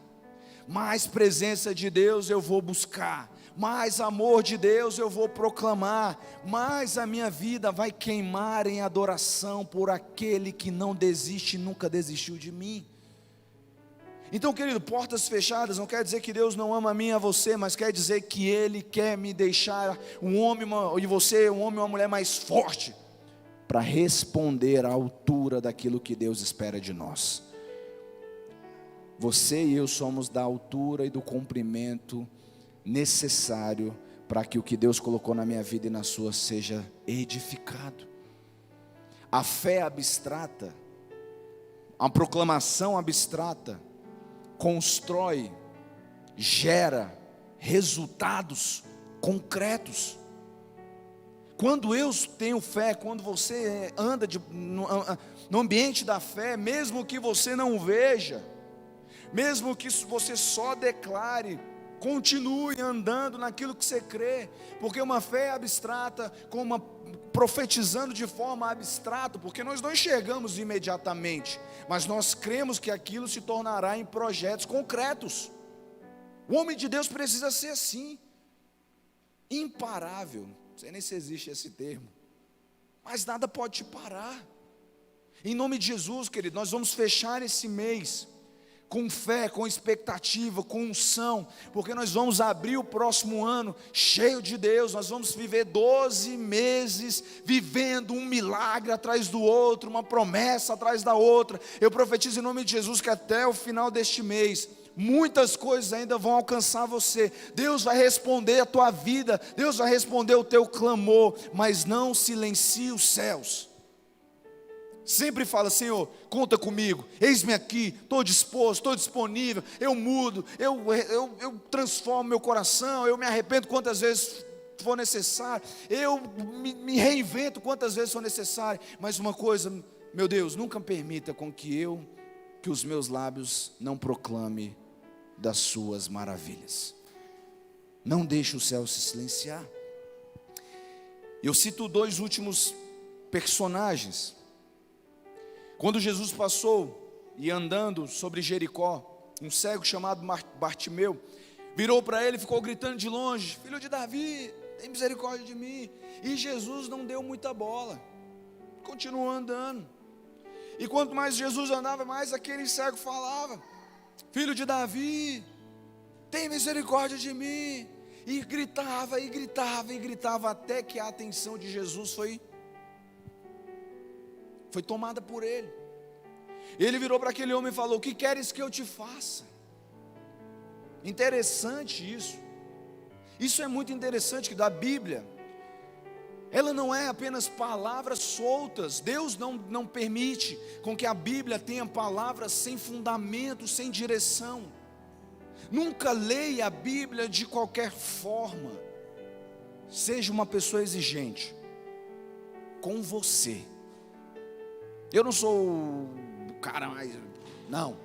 mais presença de Deus eu vou buscar, mais amor de Deus eu vou proclamar, mais a minha vida vai queimar em adoração por aquele que não desiste e nunca desistiu de mim. Então, querido, portas fechadas não quer dizer que Deus não ama a mim e a você, mas quer dizer que Ele quer me deixar um homem e você, um homem e uma mulher mais forte, para responder à altura daquilo que Deus espera de nós. Você e eu somos da altura e do comprimento necessário para que o que Deus colocou na minha vida e na sua seja edificado. A fé abstrata, a proclamação abstrata, constrói, gera resultados concretos. Quando eu tenho fé, quando você anda no ambiente da fé, mesmo que você não veja, mesmo que você só declare, continue andando naquilo que você crê, porque uma fé abstrata, profetizando de forma abstrata, porque nós não enxergamos imediatamente, mas nós cremos que aquilo se tornará em projetos concretos. O homem de Deus precisa ser assim, imparável. Não sei nem se existe esse termo, mas nada pode te parar. Em nome de Jesus, querido, nós vamos fechar esse mês com fé, com expectativa, com unção, porque nós vamos abrir o próximo ano cheio de Deus. Nós vamos viver 12 meses vivendo um milagre atrás do outro, uma promessa atrás da outra. Eu profetizo em nome de Jesus que até o final deste mês muitas coisas ainda vão alcançar você. Deus vai responder a tua vida, Deus vai responder o teu clamor, mas não silencie os céus. Sempre fala: Senhor, conta comigo, eis-me aqui, estou disposto, estou disponível, eu mudo, eu transformo meu coração, eu me arrependo quantas vezes for necessário, eu me reinvento quantas vezes for necessário. Mas uma coisa, meu Deus, nunca permita com que os meus lábios não proclame das suas maravilhas. Não deixe o céu se silenciar. Eu cito 2 últimos personagens. Quando Jesus passou e andando sobre Jericó, um cego chamado Bartimeu virou para ele e ficou gritando de longe: filho de Davi, tem misericórdia de mim. E Jesus não deu muita bola, continuou andando. E quanto mais Jesus andava, mais aquele cego falava: filho de Davi, tem misericórdia de mim. E gritava, e gritava, e gritava, até que a atenção de Jesus foi tomada por ele. Ele virou para aquele homem e falou: o que queres que eu te faça? Interessante isso. Isso é muito interessante, que da Bíblia, ela não é apenas palavras soltas. Deus não permite com que a Bíblia tenha palavras sem fundamento, sem direção. Nunca leia a Bíblia de qualquer forma. Seja uma pessoa exigente com você. Eu não sou o cara mais... Não.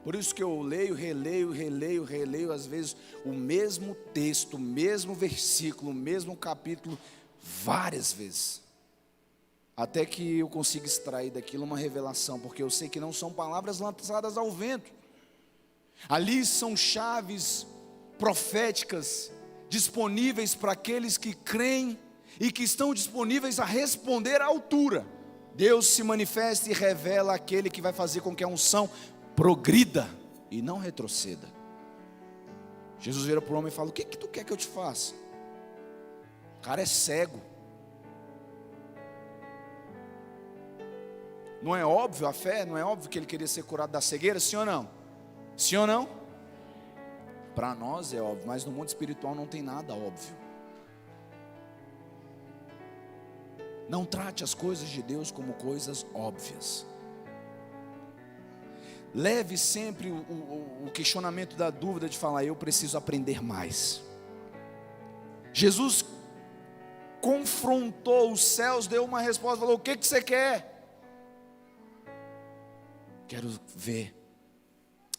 Por isso que eu leio, releio, às vezes o mesmo texto, o mesmo versículo, o mesmo capítulo, várias vezes. Até que eu consiga extrair daquilo uma revelação, porque eu sei que não são palavras lançadas ao vento. Ali são chaves proféticas disponíveis para aqueles que creem e que estão disponíveis a responder à altura. Deus se manifesta e revela aquele que vai fazer com que a unção progrida e não retroceda. Jesus vira para o homem e fala: o que tu quer que eu te faça? O cara é cego. Não é óbvio a fé? Não é óbvio que ele queria ser curado da cegueira? Sim ou não? Sim ou não? Para nós é óbvio, mas no mundo espiritual não tem nada óbvio. Não trate as coisas de Deus como coisas óbvias. Leve sempre o questionamento da dúvida de falar: eu preciso aprender mais. Jesus confrontou os céus, deu uma resposta, falou: o que você quer? Quero ver.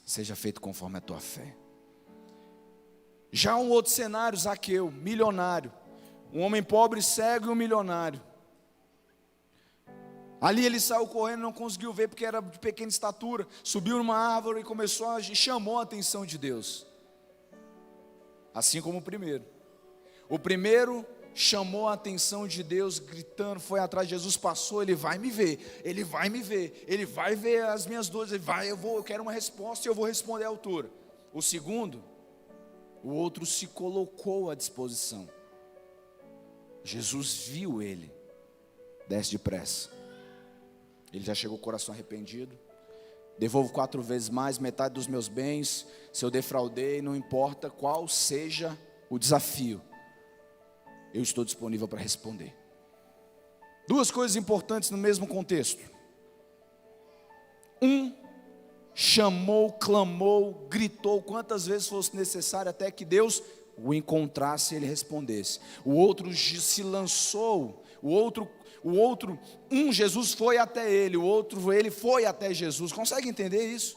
Seja feito conforme a tua fé. Já um outro cenário, Zaqueu, milionário. Um homem pobre, cego e um milionário. Ali ele saiu correndo, não conseguiu ver porque era de pequena estatura. Subiu numa árvore e chamou a atenção de Deus. Assim como o primeiro. O primeiro chamou a atenção de Deus, gritando, foi atrás de Jesus, passou, ele vai me ver, ele vai me ver, ele vai ver as minhas dores, eu quero uma resposta e eu vou responder à altura. O segundo, o outro se colocou à disposição. Jesus viu ele, desce depressa. Ele já chegou com o coração arrependido. Devolvo 4 vezes mais, metade dos meus bens. Se eu defraudei, não importa qual seja o desafio, eu estou disponível para responder. 2 coisas importantes no mesmo contexto. Chamou, clamou, gritou quantas vezes fosse necessário até que Deus o encontrasse e ele respondesse. O outro se lançou, Jesus foi até ele, o outro ele foi até Jesus. Consegue entender isso?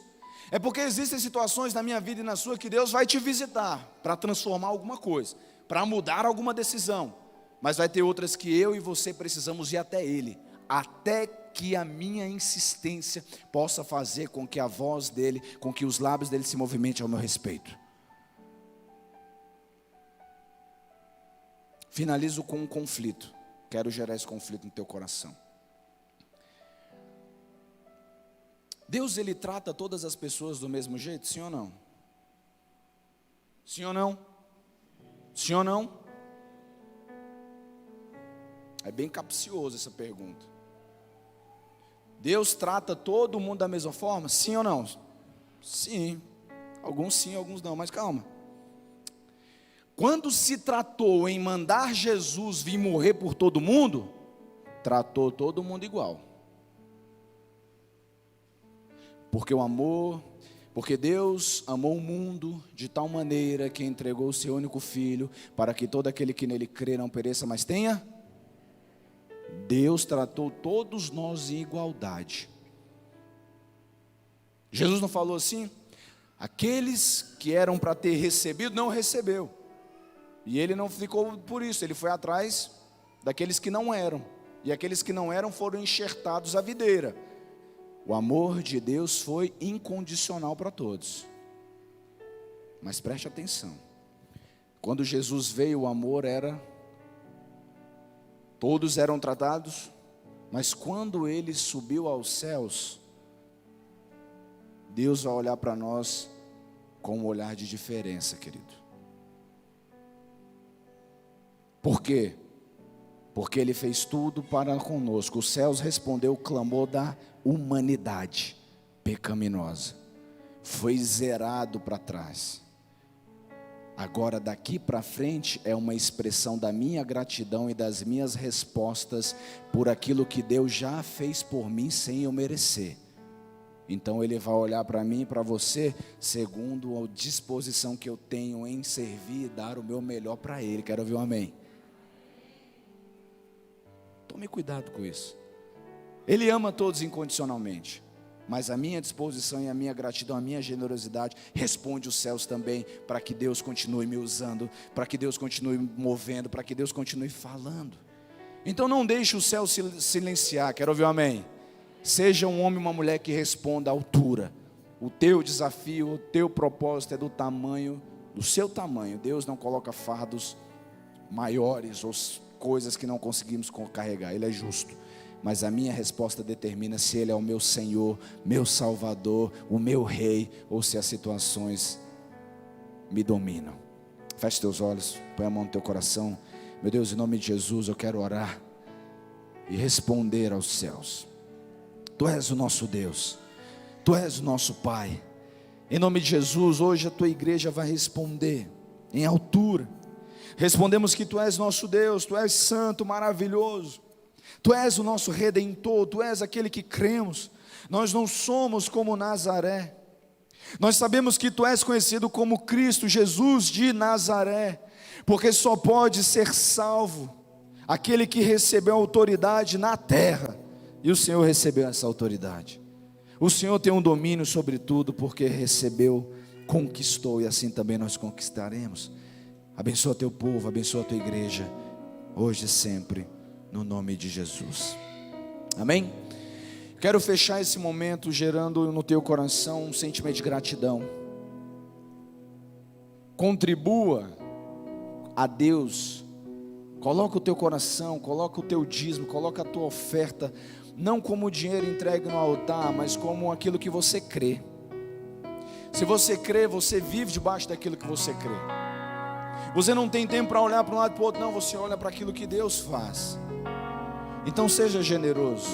É porque existem situações na minha vida e na sua que Deus vai te visitar para transformar alguma coisa, para mudar alguma decisão, mas vai ter outras que eu e você precisamos ir até Ele, até que a minha insistência possa fazer com que a voz dEle, com que os lábios dEle se movimentem ao meu respeito. Finalizo com um conflito, quero gerar esse conflito no teu coração. Deus, Ele trata todas as pessoas do mesmo jeito, sim ou não? Sim ou não? Sim ou não? É bem capcioso essa pergunta. Deus trata todo mundo da mesma forma? Sim ou não? Sim. Alguns não, mas calma. Quando se tratou em mandar Jesus vir morrer por todo mundo, tratou todo mundo igual. Porque Deus amou o mundo de tal maneira que entregou o seu único filho, para que todo aquele que nele crê não pereça, mas tenha. Deus tratou todos nós em igualdade. Jesus não falou assim: Aqueles que eram para ter recebido, não recebeu. E ele não ficou por isso, ele foi atrás daqueles que não eram. E aqueles que não eram foram enxertados à videira. O amor de Deus foi incondicional para todos. Mas preste atenção. Quando Jesus veio, o amor era... Todos eram tratados, mas quando ele subiu aos céus, Deus vai olhar para nós com um olhar de diferença, querido. Por quê? Porque ele fez tudo para conosco. Os céus respondeu o clamor da humanidade pecaminosa. Foi zerado para trás. Agora daqui para frente é uma expressão da minha gratidão e das minhas respostas por aquilo que Deus já fez por mim sem eu merecer. Então ele vai olhar para mim e para você segundo a disposição que eu tenho em servir e dar o meu melhor para Ele. Quero ouvir um amém? Tome cuidado com isso. Ele ama todos incondicionalmente. Mas a minha disposição e a minha gratidão, a minha generosidade, responde os céus também, para que Deus continue me usando, para que Deus continue movendo, para que Deus continue falando. Então não deixe o céu silenciar, quero ouvir um amém. Seja um homem ou uma mulher que responda à altura. O teu desafio, o teu propósito é do tamanho, do seu tamanho. Deus não coloca fardos maiores ou coisas que não conseguimos carregar, Ele é justo. Mas a minha resposta determina se Ele é o meu Senhor, meu Salvador, o meu Rei, ou se as situações me dominam. Feche teus olhos, põe a mão no teu coração. Meu Deus, em nome de Jesus, eu quero orar e responder aos céus. Tu és o nosso Deus, Tu és o nosso Pai. Em nome de Jesus, hoje a Tua igreja vai responder em altura. Respondemos que Tu és nosso Deus, Tu és santo, maravilhoso. Tu és o nosso Redentor, Tu és aquele que cremos. Nós não somos como Nazaré. Nós sabemos que Tu és conhecido como Cristo Jesus de Nazaré, porque só pode ser salvo aquele que recebeu autoridade na terra, e o Senhor recebeu essa autoridade. O Senhor tem um domínio sobre tudo, porque recebeu, conquistou, e assim também nós conquistaremos. Abençoa Teu povo, abençoa a Tua igreja, hoje e sempre, no nome de Jesus, amém? Quero fechar esse momento gerando no teu coração um sentimento de gratidão. Contribua a Deus, coloca o teu coração, coloca o teu dízimo, coloca a tua oferta, não como dinheiro entregue no altar, mas como aquilo que você crê. Se você crê, você vive debaixo daquilo que você crê. Você não tem tempo para olhar para um lado e para o outro, não, você olha para aquilo que Deus faz. Então seja generoso.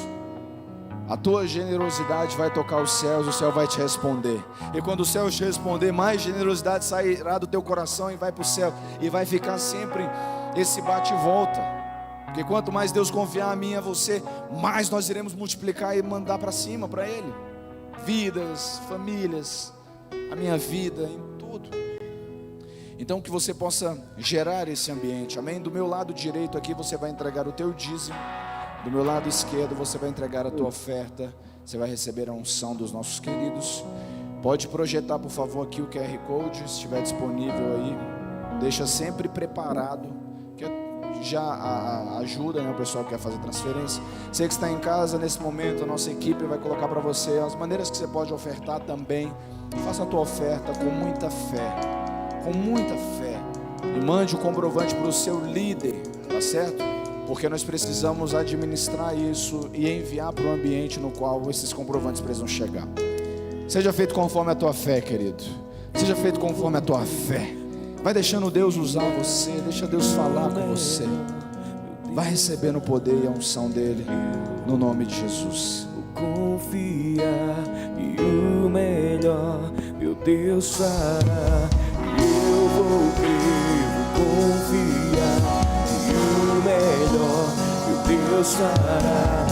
A tua generosidade vai tocar os céus, o céu vai te responder. E quando o céu te responder, mais generosidade sairá do teu coração e vai para o céu. E vai ficar sempre esse bate e volta. Porque quanto mais Deus confiar a mim e a você, mais nós iremos multiplicar e mandar para cima para Ele. Vidas, famílias, a minha vida, em tudo. Então que você possa gerar esse ambiente, amém? Do meu lado direito aqui você vai entregar o teu dízimo. Do meu lado esquerdo você vai entregar a tua oferta. Você vai receber a unção dos nossos queridos. Pode projetar por favor aqui o QR Code, se estiver disponível aí. Deixa sempre preparado, que já ajuda, né, o pessoal que quer fazer transferência. Você que está em casa nesse momento, a nossa equipe vai colocar para você as maneiras que você pode ofertar também. Faça a tua oferta com muita fé, com muita fé. E mande o comprovante para o seu líder, tá certo? Porque nós precisamos administrar isso e enviar para o ambiente no qual esses comprovantes precisam chegar. Seja feito conforme a tua fé, querido. Seja feito conforme a tua fé. Vai deixando Deus usar você, deixa Deus falar com você. Vai recebendo o poder e a unção dEle, no nome de Jesus. Confiar e o melhor, meu Deus fará. Eu vou crer, vou confiar. O melhor, meu Deus fará.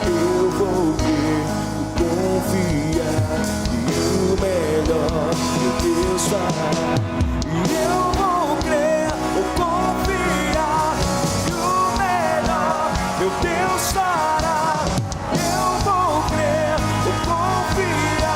Eu vou crer, vou confiar. E o melhor, meu Deus fará. Eu vou crer, vou confiar. E o melhor, meu Deus fará. Eu vou crer, vou confiar.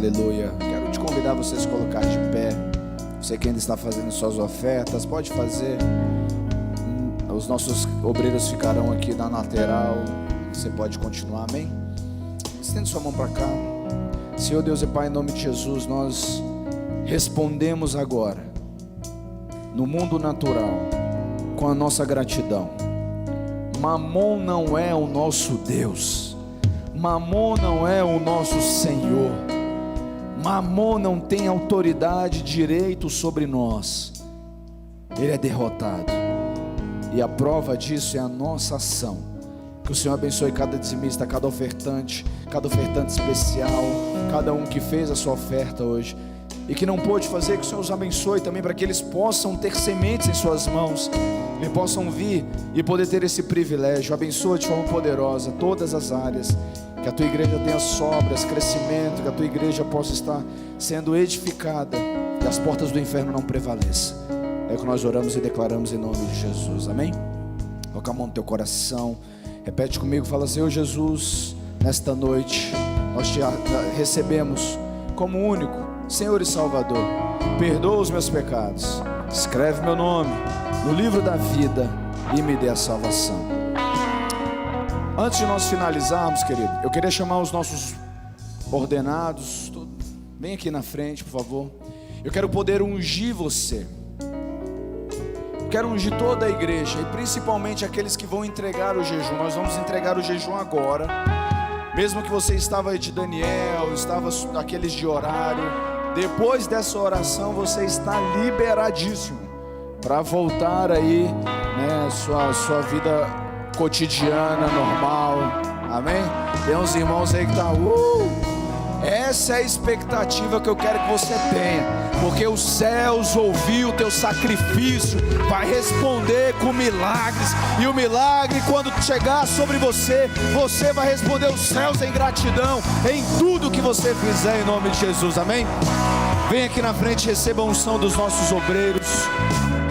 aleluia. Quero te convidar a você se colocar de pé. Você que ainda está fazendo suas ofertas, pode fazer. Os nossos obreiros ficarão aqui na lateral. Você pode continuar, amém? Estende sua mão para cá. Senhor Deus e Pai, em nome de Jesus, nós respondemos agora, no mundo natural, com a nossa gratidão. Mamon não é o nosso Deus. Mamon não é o nosso Senhor. Mamon não tem autoridade, direito sobre nós. Ele é derrotado. E a prova disso é a nossa ação. Que o Senhor abençoe cada dizimista, cada ofertante especial, cada um que fez a sua oferta hoje e que não pôde fazer, que o Senhor os abençoe também, para que eles possam ter sementes em suas mãos, e possam vir e poder ter esse privilégio. Abençoa de forma poderosa todas as áreas, que a tua igreja tenha sobras, crescimento, que a tua igreja possa estar sendo edificada e as portas do inferno não prevaleçam. É o que nós oramos e declaramos em nome de Jesus, amém? Coloca a mão no teu coração, repete comigo, fala: Senhor Jesus, nesta noite nós te recebemos como único Senhor e Salvador. Perdoa os meus pecados, escreve meu nome no livro da vida e me dê a salvação. Antes de nós finalizarmos, querido, eu queria chamar os nossos ordenados. Vem aqui na frente, por favor. Eu quero poder ungir você. Eu quero ungir toda a igreja, e principalmente aqueles que vão entregar o jejum. Nós vamos entregar o jejum agora. Mesmo que você estava aí de Daniel, estava aqueles de horário, depois dessa oração você está liberadíssimo para voltar aí, né, sua vida cotidiana, normal, amém? Tem uns irmãos aí que tá, essa é a expectativa que eu quero que você tenha, porque os céus ouviu o teu sacrifício, vai responder com milagres, e o milagre quando chegar sobre você, você vai responder os céus em gratidão, em tudo que você fizer, em nome de Jesus, amém? Vem aqui na frente, receba a unção dos nossos obreiros,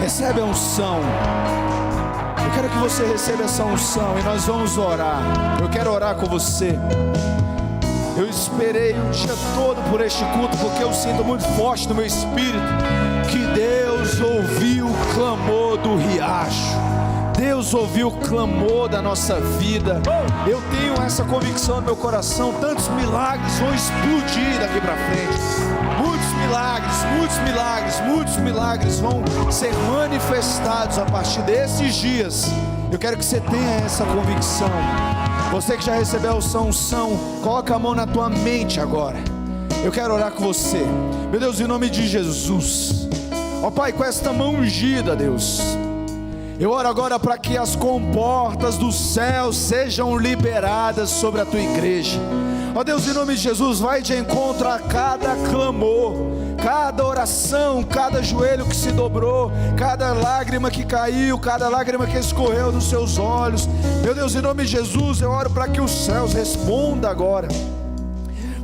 recebe a unção. Eu quero que você receba essa unção e nós vamos orar. Eu quero orar com você. Eu esperei o dia todo por este culto, porque eu sinto muito forte no meu espírito que Deus ouviu o clamor do riacho. Deus ouviu o clamor da nossa vida. Eu tenho essa convicção no meu coração. Tantos milagres vão explodir daqui para frente. Muitos milagres vão ser manifestados a partir desses dias. Eu quero que você tenha essa convicção. Você que já recebeu essa unção, coloca a mão na tua mente agora. Eu quero orar com você. Meu Deus, em nome de Jesus, ó Pai, com esta mão ungida, Deus, eu oro agora para que as comportas do céu sejam liberadas sobre a tua igreja. Ó Deus, em nome de Jesus, vai de encontro a cada clamor, cada oração, cada joelho que se dobrou, cada lágrima que caiu, cada lágrima que escorreu dos seus olhos. Meu Deus, em nome de Jesus, eu oro para que os céus respondam agora.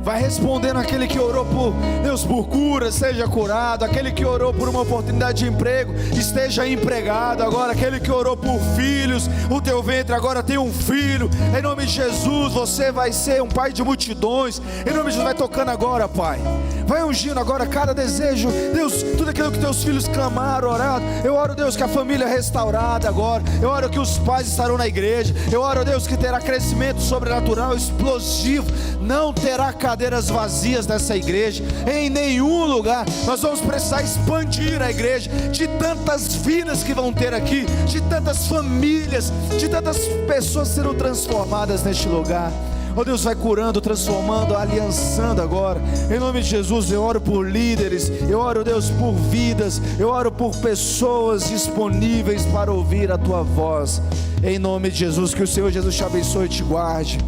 Vai respondendo aquele que orou por Deus, por cura, seja curado. Aquele que orou por uma oportunidade de emprego, esteja empregado agora. Aquele que orou por filhos, o teu ventre agora tem um filho. Em nome de Jesus, você vai ser um pai de multidões. Em nome de Jesus, vai tocando agora, Pai. Vai ungindo agora cada desejo, Deus, tudo aquilo que teus filhos clamaram, oraram. Eu oro, Deus, que a família é restaurada agora. Eu oro que os pais estarão na igreja. Eu oro, Deus, que terá crescimento sobrenatural, explosivo. Não terá cadeiras vazias nessa igreja, em nenhum lugar. Nós vamos precisar expandir a igreja, de tantas vidas que vão ter aqui, de tantas famílias, de tantas pessoas serão transformadas neste lugar. Oh Deus, vai curando, transformando, aliançando agora. Em nome de Jesus, eu oro por líderes. Eu oro, Deus, por vidas. Eu oro por pessoas disponíveis para ouvir a tua voz. Em nome de Jesus, que o Senhor Jesus te abençoe e te guarde.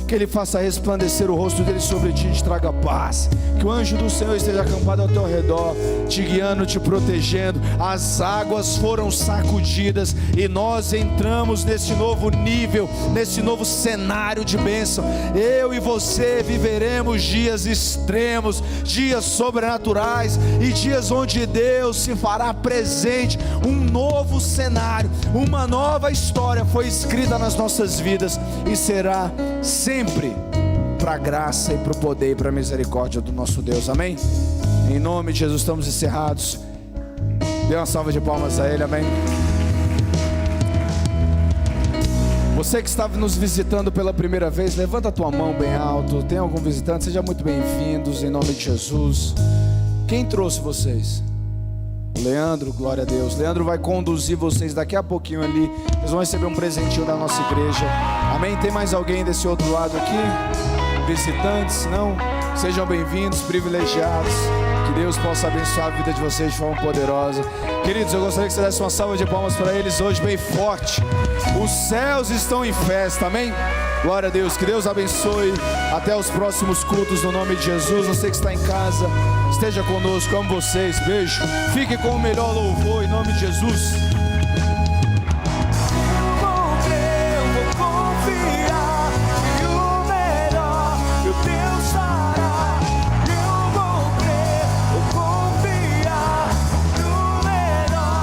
Que Ele faça resplandecer o rosto dele sobre ti e te traga paz. Que o anjo do Senhor esteja acampado ao teu redor, te guiando, te protegendo. As águas foram sacudidas e nós entramos nesse novo nível, nesse novo cenário de bênção. Eu e você viveremos dias extremos, dias sobrenaturais e dias onde Deus se fará presente. Um novo cenário, uma nova história foi escrita nas nossas vidas e será sempre para a graça e para o poder e para a misericórdia do nosso Deus, amém? Em nome de Jesus estamos encerrados. Dê uma salva de palmas a Ele, amém? Você que estava nos visitando pela primeira vez, levanta a tua mão bem alto. Tem algum visitante? Seja muito bem-vindos, em nome de Jesus. Quem trouxe vocês? Leandro, glória a Deus. Leandro vai conduzir vocês daqui a pouquinho ali. Eles vão receber um presentinho da nossa igreja. Amém? Tem mais alguém desse outro lado aqui? Visitantes? Não? Sejam bem-vindos, privilegiados. Que Deus possa abençoar a vida de vocês de forma poderosa. Queridos, eu gostaria que você desse uma salva de palmas para eles hoje bem forte. Os céus estão em festa, amém? Glória a Deus, que Deus abençoe. Até os próximos cultos no nome de Jesus. Você que está em casa, esteja conosco, amo vocês, beijo. Fique com o melhor louvor em nome de Jesus.